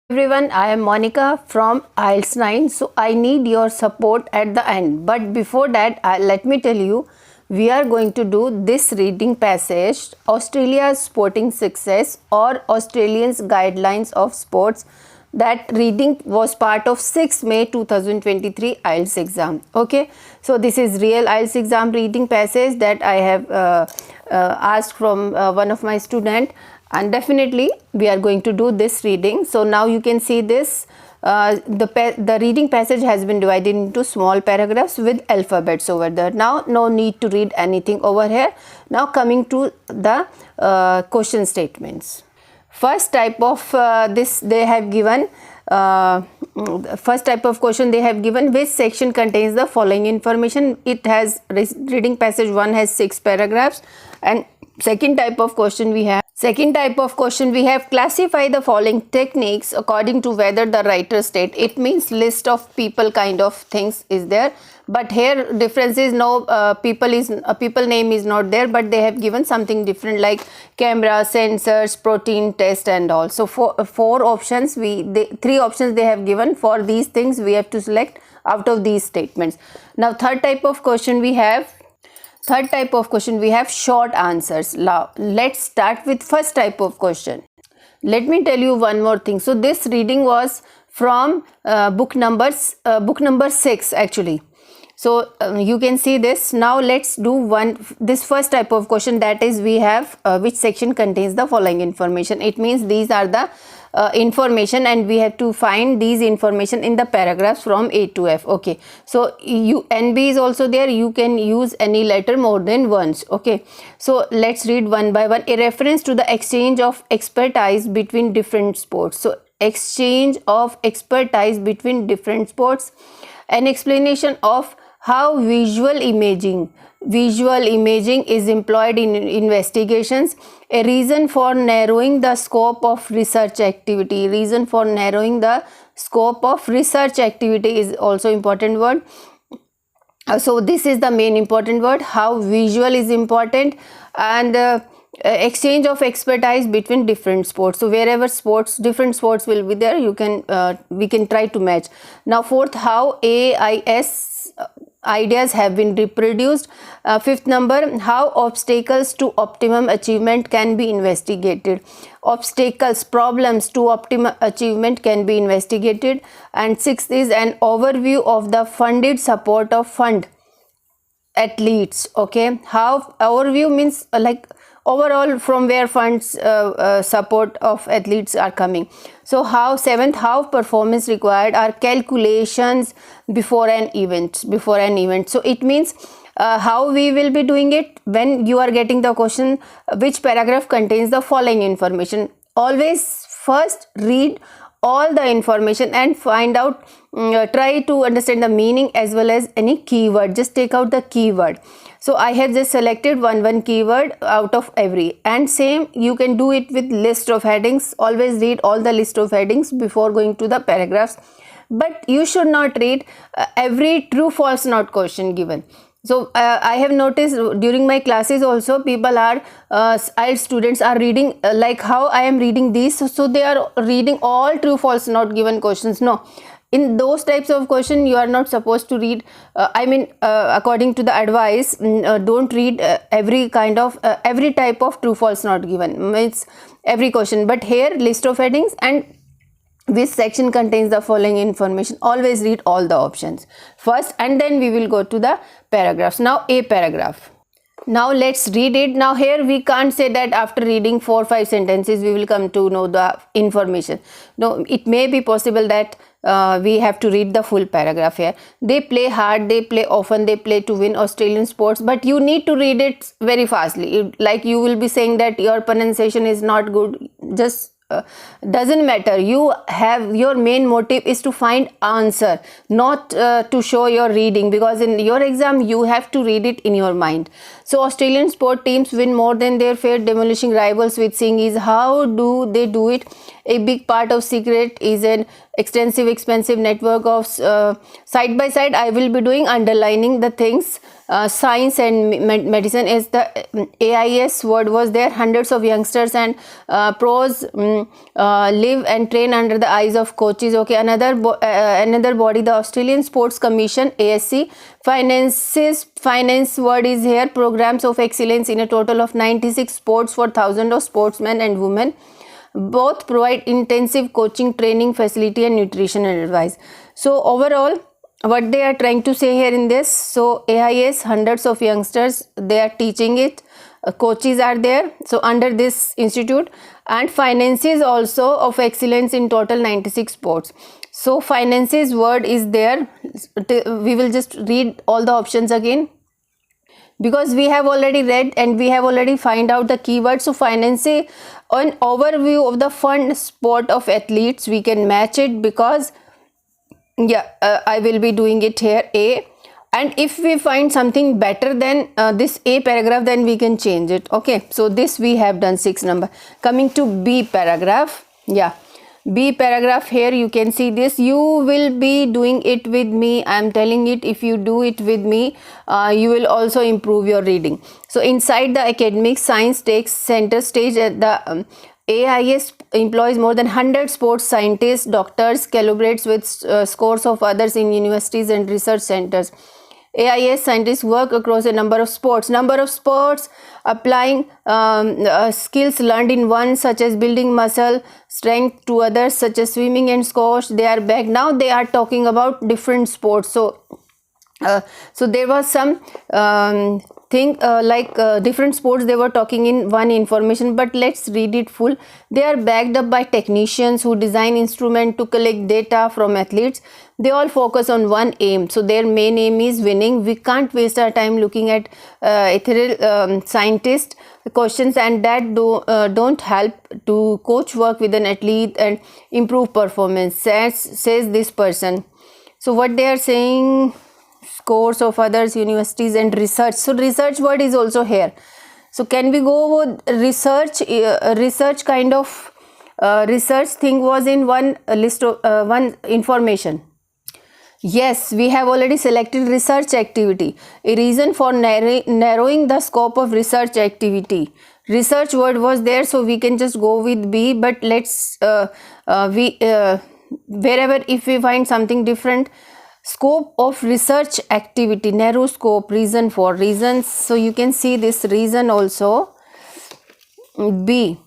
Everyone, I am Monica from IELTS 9. So I need your support at the end. But before that, let me tell you, we are going to do this reading passage, Australia's Sporting Success or Australians Guidelines of Sports. That reading was part of 6 May 2023 IELTS exam. Okay, so this is real IELTS exam reading passage that I have asked from one of my student, and definitely we are going to do this reading. So now you can see this. The reading passage has been divided into small paragraphs with alphabets over there. Now no need to read anything over here. Now coming to the question statements. First type of this they have given. First type of question they have given, which section contains the following information. It has reading passage 1 has 6 paragraphs, and second type of question we have classify the following techniques according to whether the writer state. It means list of people kind of things is there, but here difference is no people name is not there, but they have given something different like camera, sensors, protein test and all. So four options, three options they have given. For these things we have to select out of these statements. Now third type of question we have short answers. Now let's start with first type of question. Let me tell you one more thing. So this reading was from book number 6 actually. So you can see this. Now let's do this first type of question, that is we have which section contains the following information. It means these are the information, and we have to find these information in the paragraphs from A to F. Okay, so NB is also there. You can use any letter more than once. Okay, so let's read one by one. A reference to the exchange of expertise between different sports. So exchange of expertise between different sports. An explanation of how visual imaging is employed in investigations. A reason for narrowing the scope of research activity. Is also important word. So this is the main important word, how visual is important, and exchange of expertise between different sports. So wherever different sports will be there, we can try to match. Now fourth, how AIS ideas have been reproduced. Fifth number, how obstacles to optimum achievement can be investigated. Problems to optimum achievement can be investigated. And sixth is an overview of the funded support of fund athletes. Okay, how overview means like overall from where funds support of athletes are coming. So seventh, how performance required are calculations before an event. So it means how we will be doing it when you are getting the question which paragraph contains the following information. Always first read all the information and find out, try to understand the meaning as well as any keyword. Just take out the keyword. So I have just selected one keyword out of every, and same you can do it with list of headings. Always read all the list of headings before going to the paragraphs, but you should not read every true false not question given. So I have noticed during my classes also people are IELTS students are reading like how I am reading these. So they are reading all true false not given questions. No, in those types of question you are not supposed to read. According to the advice, don't read every type of true false not given, means every question. But here list of headings and which section contains the following information. Always read all the options first, and then we will go to the paragraphs. Now a paragraph. Now let's read it. Now here we can't say that after reading 4 or 5 sentences we will come to know the information. No, it may be possible that we have to read the full paragraph here. They play hard, they play often, they play to win Australian sports. But you need to read it very fastly. Like you will be saying that your pronunciation is not good. Just doesn't matter. Your main motive is to find answer, not to show your reading, because in your exam you have to read it in your mind. So Australian sport teams win more than their fair, demolishing rivals with seeing is. How do they do it? A big part of secret is an extensive expensive network of side by side I will be doing underlining the things. Science and medicine is the AIS word was there. Hundreds of youngsters and pros live and train under the eyes of coaches. Okay, another body, the Australian Sports Commission, ASC. Finance word is here. Programs of excellence in a total of 96 sports for thousands of sportsmen and women. Both provide intensive coaching, training, facility and nutrition and advice. So overall, what they are trying to say here in this, so AIS, hundreds of youngsters, they are teaching it, coaches are there, so under this institute, and finances also of excellence in total 96 sports. So finances word is there. We will just read all the options again, because we have already read and we have already find out the keywords. So finance, an overview of the fund sport of athletes, we can match it, because I will be doing it here, A. And if we find something better than this A paragraph, then we can change it. Okay, so this we have done 6 number. Coming to B paragraph. B paragraph, here you can see this. You will be doing it with me. I am telling it, if you do it with me, you will also improve your reading. So inside the academic, science takes center stage at the AIS employs more than 100 sports scientists, doctors, collaborates with scores of others in universities and research centers. AIS scientists work across a number of sports. Applying skills learned in one, such as building muscle strength, to others such as swimming and squash. They are back. Now they are talking about different sports. So there was some different sports they were talking in one information, but let's read it full. They are backed up by technicians who design instruments to collect data from athletes. They all focus on one aim, so their main aim is winning. We can't waste our time looking at ethereal scientist questions and that don't help to coach work with an athlete and improve performance, says this person. So what they are saying, scores of others, universities and research. So research word is also here. So can we go with research? Research kind of research thing was in one list of one information. Yes, we have already selected research activity. A reason for narrowing the scope of research activity. Research word was there, so we can just go with B, but let's wherever if we find something different. Scope of research activity, narrow scope, reason for, reasons. So you can see this reason also. B,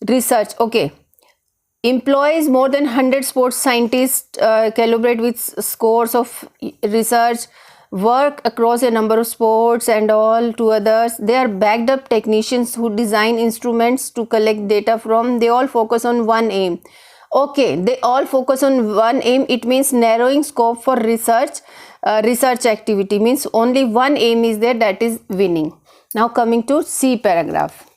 research. Okay, employs more than 100 sports scientists, collaborate with scores of research, work across a number of sports and all, to others. They are backed up technicians who design instruments to collect data from. They all focus on one aim. Okay, they all focus on one aim. It means narrowing scope for research. Research activity means only one aim is there, that is winning. Now coming to C paragraph.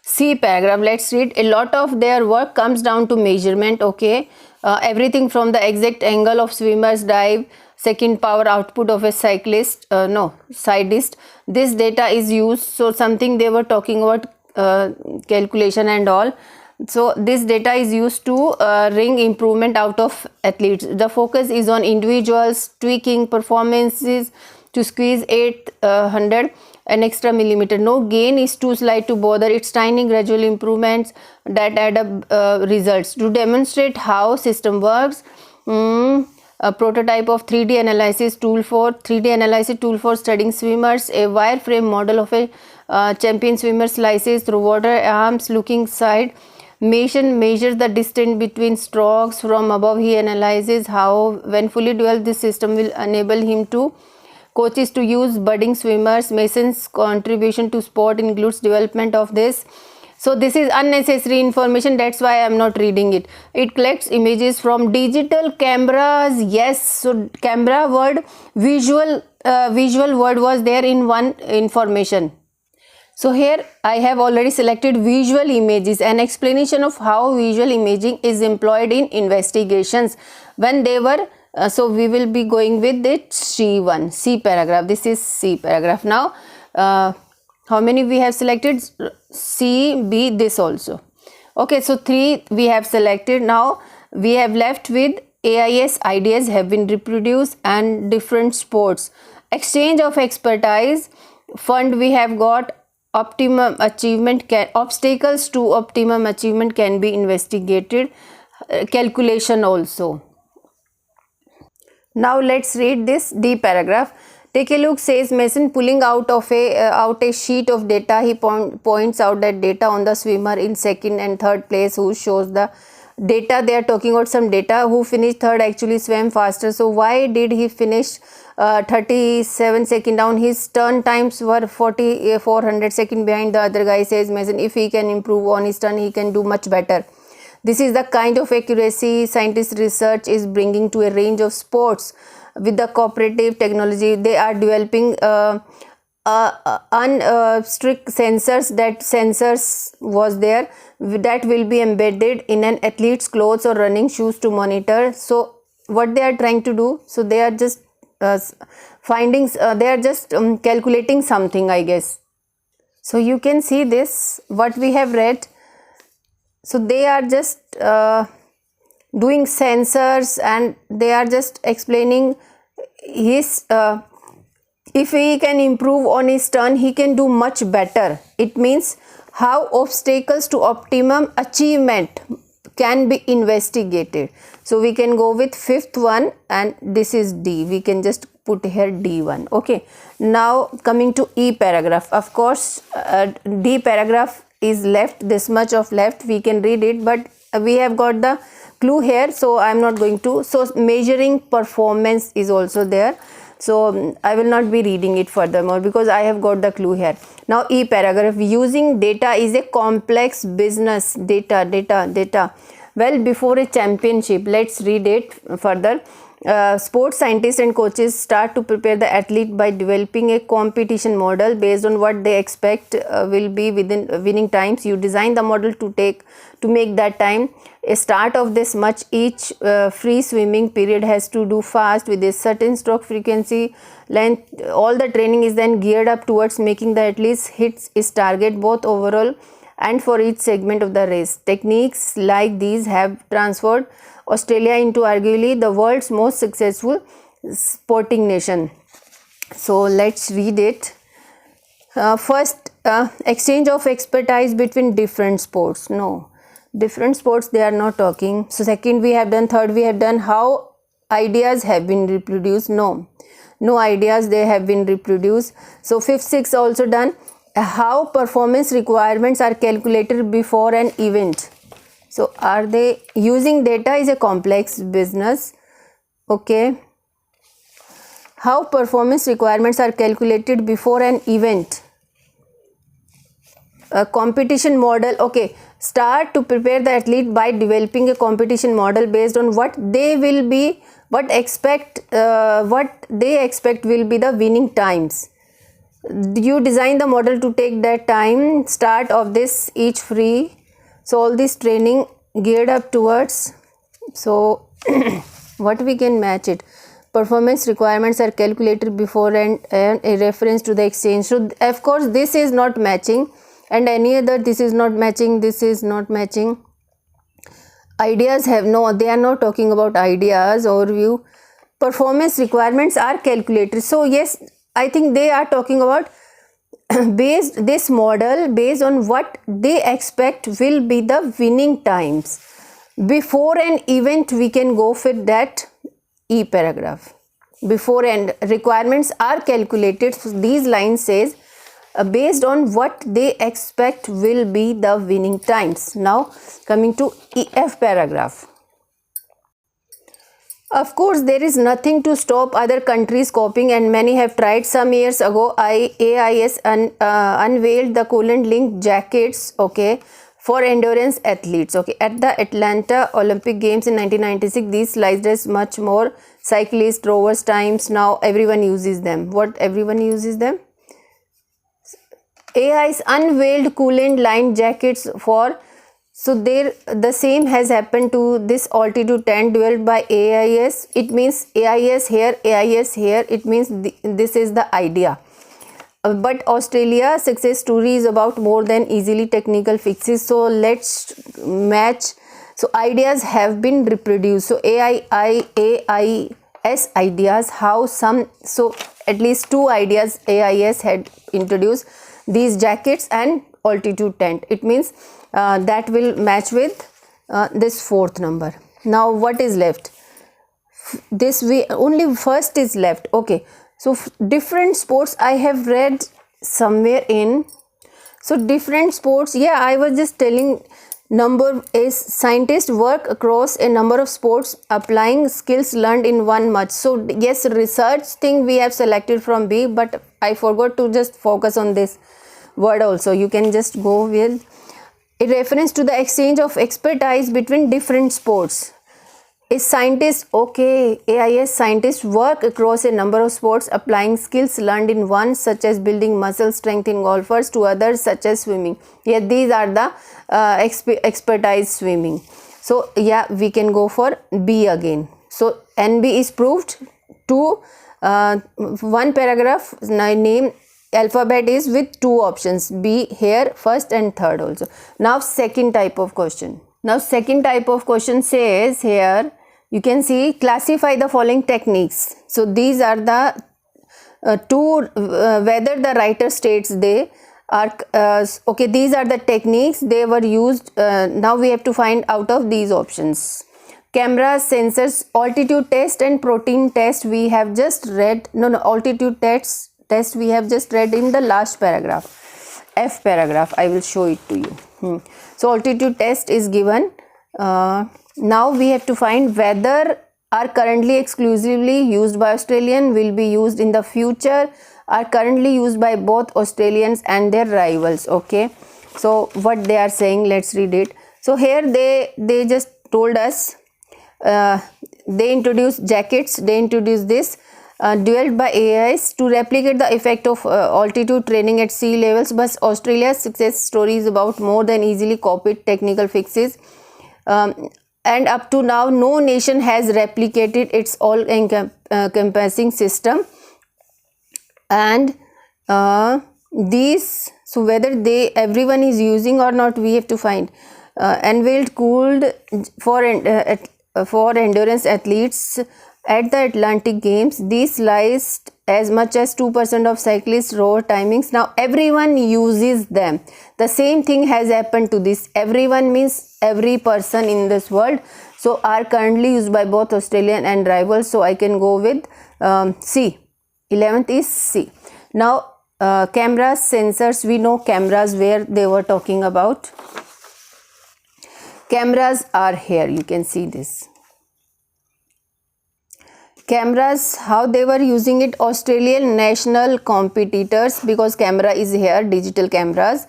C paragraph, let's read. A lot of their work comes down to measurement. Okay, everything from the exact angle of swimmer's dive, second power output of a cyclist. This data is used. So something they were talking about calculation and all. So this data is used to wring improvement out of athletes. The focus is on individuals tweaking performances to squeeze 800 an extra millimeter. No gain is too slight to bother. It's tiny gradual improvements that add up results. To demonstrate how system works, a prototype of 3D analysis tool for studying swimmers. A wireframe model of a champion swimmer slices through water, arms looking side. Measures the distance between strokes from above. He analyzes how, when fully developed, this system will enable him to coaches to use budding swimmers. Mason's contribution to sport includes development of this. So this is unnecessary information, that's why I am not reading it. It collects images from digital cameras. Yes, so camera word, visual word was there in one information. So here I have already selected visual images, an explanation of how visual imaging is employed in investigations when they were, so we will be going with it C1, C paragraph. This is C paragraph. Now how many we have selected? C, B, this also. Okay, so 3 we have selected. Now we have left with AIS ideas have been reproduced and different sports. Exchange of expertise fund we have got. Optimum achievement obstacles to optimum achievement can be investigated. Calculation also. Now let's read this D paragraph. Take a look, says Mason, pulling out a sheet of data. He points out that data on the swimmer in second and third place, who shows the data. They are talking about some data. Who finished third actually swam faster. So why did he finish 37 seconds down? His turn times were 400 seconds behind the other guy, says Mason. If he can improve on his turn, he can do much better. This is the kind of accuracy scientist research is bringing to a range of sports. With the cooperative technology, they are developing strict sensors. That sensors was there that will be embedded in an athlete's clothes or running shoes to monitor. So what they are trying to do, so they are just findings, they are just calculating something, I guess. So you can see this, what we have read. So they are just doing sensors, and they are just explaining his if he can improve on his turn, he can do much better. It means how obstacles to optimum achievement can be investigated. So we can go with fifth one, and this is D. We can just put here D1. Okay, now coming to E paragraph. Of course D paragraph is left, this much of left, we can read it, but we have got the clue here, so I am not going to. So measuring performance is also there, so I will not be reading it furthermore because I have got the clue here. Now E paragraph, using data is a complex business. Data. Well, before a championship, let's read it further. Sports scientists and coaches start to prepare the athlete by developing a competition model based on what they expect will be within winning times. You design the model to make that time a start of this much. Each free swimming period has to do fast with a certain stroke frequency, length. All the training is then geared up towards making the athlete hit his target, both overall and for each segment of the race. Techniques like these have transferred Australia into arguably the world's most successful sporting nation. So let's read it. First, exchange of expertise between different sports. No, different sports they are not talking. So second we have done. Third we have done. How ideas have been reproduced. No ideas they have been reproduced. So fifth, sixth also done. How performance requirements are calculated before an event. So are they using data is a complex business. Okay. How performance requirements are calculated before an event. A competition model. Okay. Start to prepare the athlete by developing a competition model based on what they will be, what they expect will be the winning times. You design the model to take that time. Start of this each free. So all this training geared up towards. So what we can match it. Performance requirements are calculated before and a reference to the exchange. So of course this is not matching, and any other this is not matching, this is not matching. Ideas have no, they are not talking about ideas. Overview. Performance requirements are calculated. So yes, I think they are talking about based this model based on what they expect will be the winning times. Before an event we can go for that E paragraph. Before and requirements are calculated. So these lines says based on what they expect will be the winning times. Now coming to F paragraph. Of course, there is nothing to stop other countries copying, and many have tried. Some years ago, AIS unveiled the coolant-linked jackets, okay, for endurance athletes. Okay, at the Atlanta Olympic Games in 1996, these sliced as much more cyclists, rowers times. Now everyone uses them. What everyone uses them? AIS unveiled coolant-lined jackets for. So there the same has happened to this altitude tent developed by AIS. It means AIS here, AIS here. It means this is the idea. but Australia success story is about more than easily technical fixes. So let's match. So ideas have been reproduced. So AIS ideas, how some, so at least 2 ideas AIS had introduced, these jackets and altitude tent. It means that will match with this 4th number. Now what is left? This we only first is left. Okay, so different sports I have read somewhere in. So different sports, yeah, I was just telling, number is scientists work across a number of sports applying skills learned in one month. So yes, research thing we have selected from B, but I forgot to just focus on this word also. You can just go with a reference to the exchange of expertise between different sports. Is scientist, okay, AIS scientists work across a number of sports applying skills learned in one, such as building muscle strength in golfers, to others such as swimming. Yeah, these are the expertise swimming. So yeah, we can go for B again. So NB is proved to one paragraph name alphabet is with 2 options, B here, first and third also. Now second type of question. Now second type of question says here, you can see classify the following techniques. So these are the whether the writer states they are okay, these are the techniques they were used. Now we have to find out of these options. Cameras, sensors, altitude test and protein test we have just read. No, altitude test we have just read in the last paragraph, F paragraph. I will show it to you. So altitude test is given. Now we have to find whether are currently exclusively used by Australian, will be used in the future, are currently used by both Australians and their rivals. Okay, so what they are saying, let's read it. So here they just told us, they introduced jackets, they introduced this developed by AIS to replicate the effect of altitude training at sea levels, but Australia's success story is about more than easily copied technical fixes. And up to now, no nation has replicated its all-encompassing system. And these, so whether everyone is using or not, we have to find. Unveiled cooled for endurance athletes at the Atlantic Games. These sliced as much as 2% of cyclists' rower timings. Now everyone uses them. The same thing has happened to this. Everyone means every person in this world. So are currently used by both Australian and rivals. So I can go with C. 11th is C. Now cameras, sensors, we know cameras where they were talking about. Cameras are here, you can see this. Cameras, how they were using it, Australian national competitors, because camera is here, digital cameras.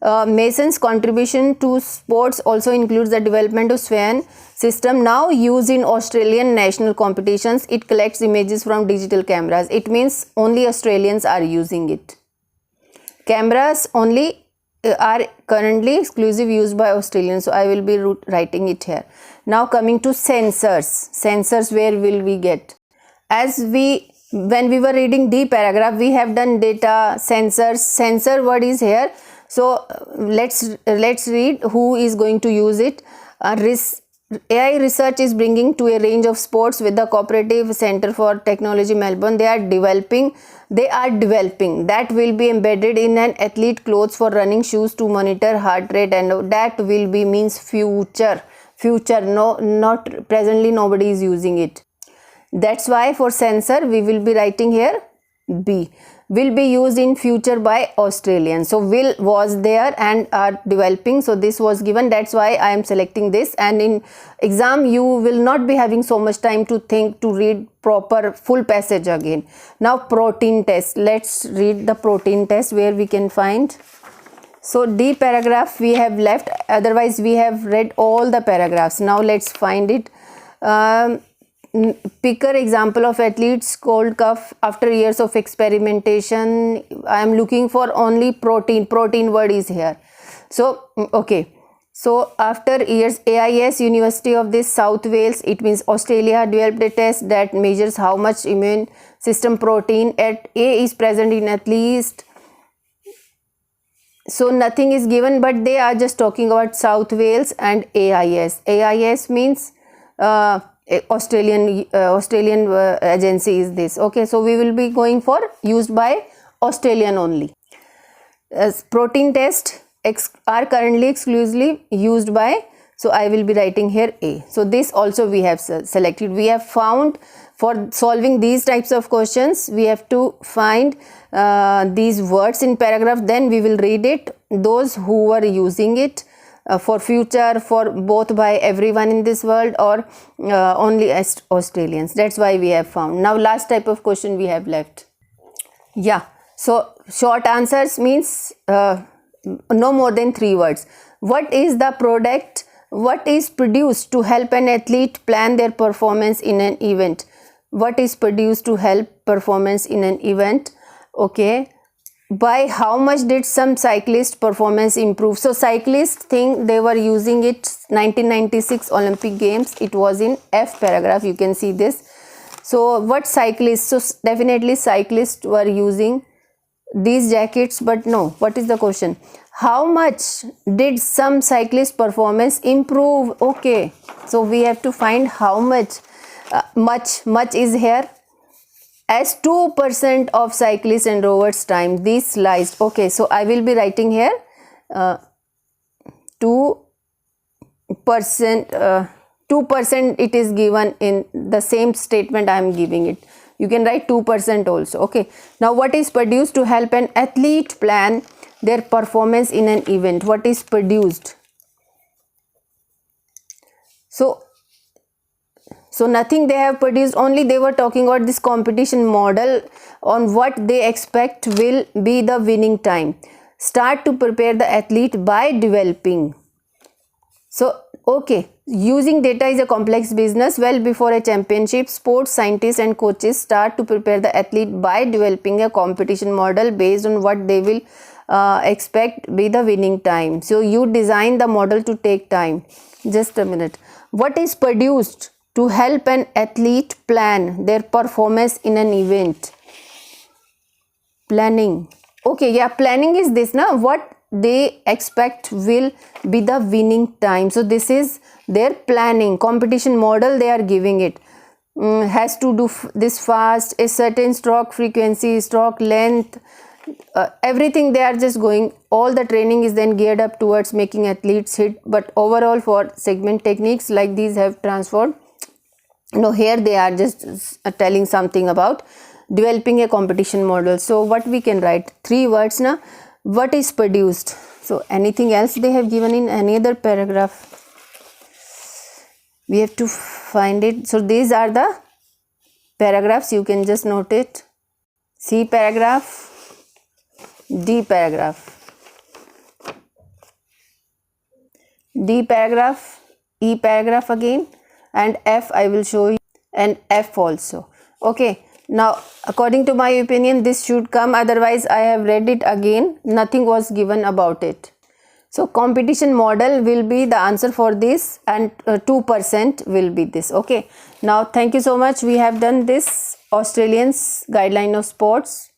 Mason's contribution to sports also includes the development of Swan system, now used in Australian national competitions. It collects images from digital cameras. It means only Australians are using it. Cameras only are currently exclusive used by Australians, so I will be writing it here. Now coming to sensors. Sensors, where will we get? As when we were reading D paragraph, we have done data, sensors. Sensor word is here. So let's read who is going to use it. AI research is bringing to a range of sports with the Cooperative Centre for Technology Melbourne. They are developing that will be embedded in an athlete clothes for running shoes to monitor heart rate, and that will be means future. No, not presently, nobody is using it. That's why for sensor we will be writing here B. Will be used in future by Australians. So will was there and are developing, so this was given, that's why I am selecting this. And in exam you will not be having so much time to think, to read proper full passage again. Now protein test, let's read the protein test where we can find. So D paragraph we have left, otherwise we have read all the paragraphs. Now let's find it. Pick an example of athlete's cold cough after years of experimentation. I am looking for only protein word is here. So okay, so after years, AIS University of this South Wales, it means Australia, developed a test that measures how much immune system protein at A is present in at least So nothing is given, but they are just talking about South Wales and AIS. AIS means Australian agency is this. Okay, so we will be going for used by Australian only. As protein test are currently exclusively used by, so I will be writing here A. So this also we have selected. We have found, for solving these types of questions, we have to find these words in paragraph, then we will read it. Those who are using it for future, for both by everyone in this world or only as Australians. That's why we have found. Now last type of question we have left. Yeah, so short answers means no more than 3 words. What is the product? What is produced to help an athlete plan their performance in an event? What is produced to help performance in an event? Okay. By how much did some cyclist performance improve? So cyclist thing, they were using it 1996 Olympic Games. It was in F paragraph. You can see this. So what cyclists? So definitely cyclists were using these jackets, but no. What is the question? How much did some cyclist performance improve? Okay. So we have to find how much. Much is here. As 2% of cyclists and rovers time, this lies. Okay, so I will be writing here 2%. 2% it is given in the same statement I am giving it. You can write 2% also. Okay. Now what is produced to help an athlete plan their performance in an event? What is produced? So nothing they have produced, only they were talking about this competition model on what they expect will be the winning time. Start to prepare the athlete by developing. So, okay, using data is a complex business. Well before a championship, sports scientists and coaches start to prepare the athlete by developing a competition model based on what they will expect be the winning time. So, you design the model to take time. Just a minute. What is produced to help an athlete plan their performance in an event? Planning. Okay, yeah, planning is this now. What they expect will be the winning time. So this is their planning. Competition model they are giving it. Has to do this fast, a certain stroke frequency, stroke length, everything they are just going. All the training is then geared up towards making athletes hit, but overall for segment techniques like these have transformed. No, here they are just telling something about developing a competition model. So what we can write? 3 words now. What is produced? So anything else they have given in any other paragraph? We have to find it. So these are the paragraphs. You can just note it. C paragraph, D paragraph, D paragraph, E paragraph again, and F I will show you, and F also. Okay. Now according to my opinion this should come, otherwise I have read it again, nothing was given about it. So competition model will be the answer for this, and 2% will be this. Okay. Now thank you so much. We have done this Australians guideline of sports.